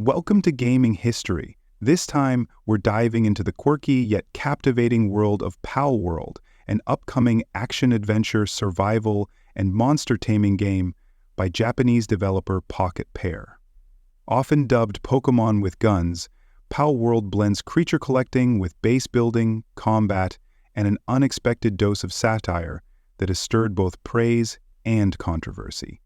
Welcome to Gaming History. This time, we're diving into the quirky yet captivating world of Palworld, an upcoming action-adventure, survival, and monster taming game by Japanese developer Pocketpair. Often dubbed Pokémon with guns, Palworld blends creature collecting with base building, combat, and an unexpected dose of satire that has stirred both praise and controversy.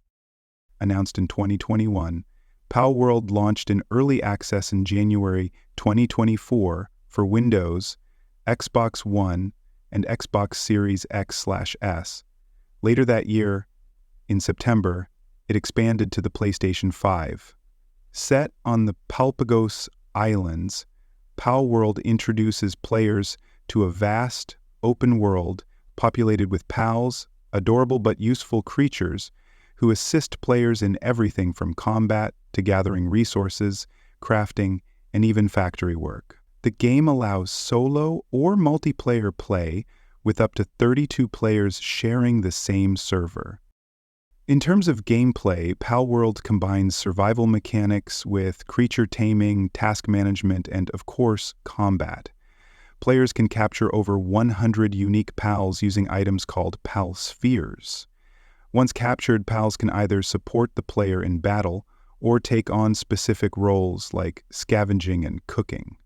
Announced in 2021, Palworld launched in early access in January 2024 for Windows, Xbox One, and Xbox Series X/S. Later that year, in September, it expanded to the PlayStation 5. Set on the Galapagos Islands, Palworld introduces players to a vast, open world populated with pals, adorable but useful creatures who assist players in everything from combat to gathering resources, crafting, and even factory work. The game allows solo or multiplayer play with up to 32 players sharing the same server. In terms of gameplay, Palworld combines survival mechanics with creature taming, task management, and, of course, combat. Players can capture over 100 unique pals using items called pal spheres. Once captured, pals can either support the player in battle or take on specific roles like scavenging and cooking.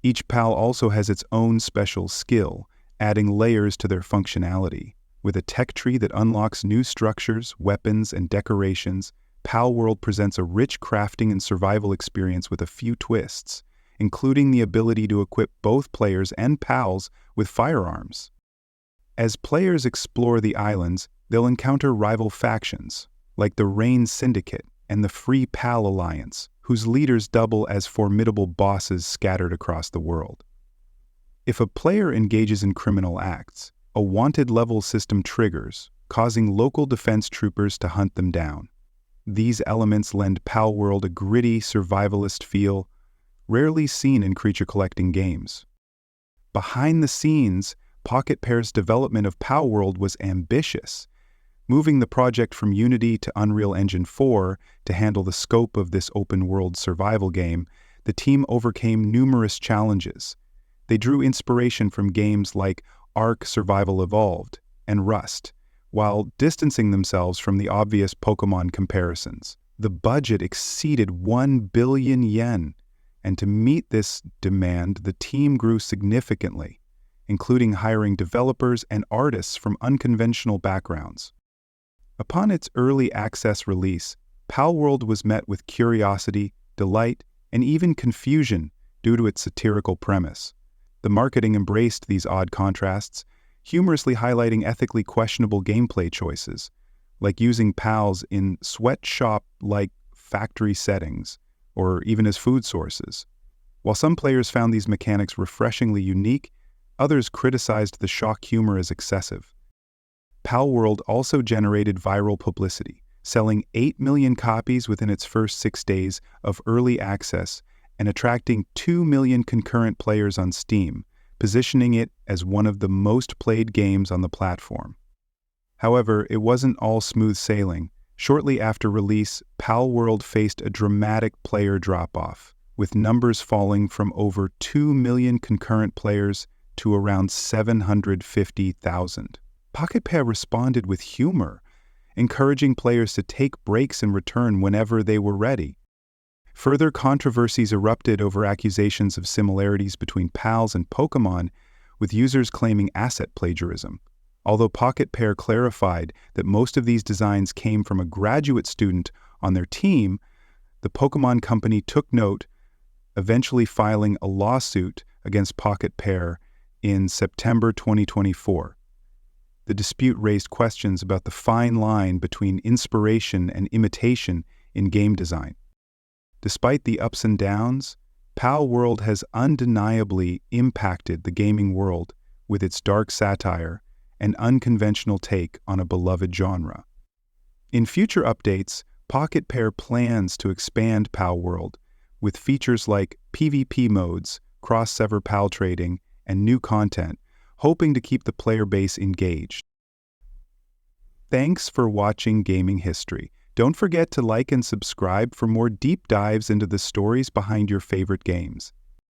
Each pal also has its own special skill, adding layers to their functionality. With a tech tree that unlocks new structures, weapons, and decorations, Palworld presents a rich crafting and survival experience with a few twists, including the ability to equip both players and pals with firearms. As players explore the islands, they'll encounter rival factions, like the Rain Syndicate and the Free Pal Alliance, whose leaders double as formidable bosses scattered across the world. If a player engages in criminal acts, a wanted level system triggers, causing local defense troopers to hunt them down. These elements lend Palworld a gritty, survivalist feel, rarely seen in creature-collecting games. Behind the scenes, Pocketpair's development of Palworld was ambitious. Moving the project from Unity to Unreal Engine 4 to handle the scope of this open-world survival game, the team overcame numerous challenges. They drew inspiration from games like Ark Survival Evolved and Rust, while distancing themselves from the obvious Pokémon comparisons. The budget exceeded 1 billion yen, and to meet this demand, the team grew significantly, including hiring developers and artists from unconventional backgrounds. Upon its early access release, Palworld was met with curiosity, delight, and even confusion due to its satirical premise. The marketing embraced these odd contrasts, humorously highlighting ethically questionable gameplay choices, like using pals in sweatshop-like factory settings, or even as food sources. While some players found these mechanics refreshingly unique, others criticized the shock humor as excessive. Palworld also generated viral publicity, selling 8 million copies within its first 6 days of early access and attracting 2 million concurrent players on Steam, positioning it as one of the most played games on the platform. However, it wasn't all smooth sailing. Shortly after release, Palworld faced a dramatic player drop-off, with numbers falling from over 2 million concurrent players to around 750,000. Pocketpair responded with humor, encouraging players to take breaks and return whenever they were ready. Further controversies erupted over accusations of similarities between pals and Pokémon, with users claiming asset plagiarism. Although Pocketpair clarified that most of these designs came from a graduate student on their team, the Pokémon company took note, eventually filing a lawsuit against Pocketpair in September 2024. The dispute raised questions about the fine line between inspiration and imitation in game design. Despite the ups and downs, Palworld has undeniably impacted the gaming world with its dark satire and unconventional take on a beloved genre. In future updates, Pocketpair plans to expand Palworld with features like PvP modes, cross-server pal trading, and new content, hoping to keep the player base engaged. Thanks for watching Gaming History. Don't forget to like and subscribe for more deep dives into the stories behind your favorite games.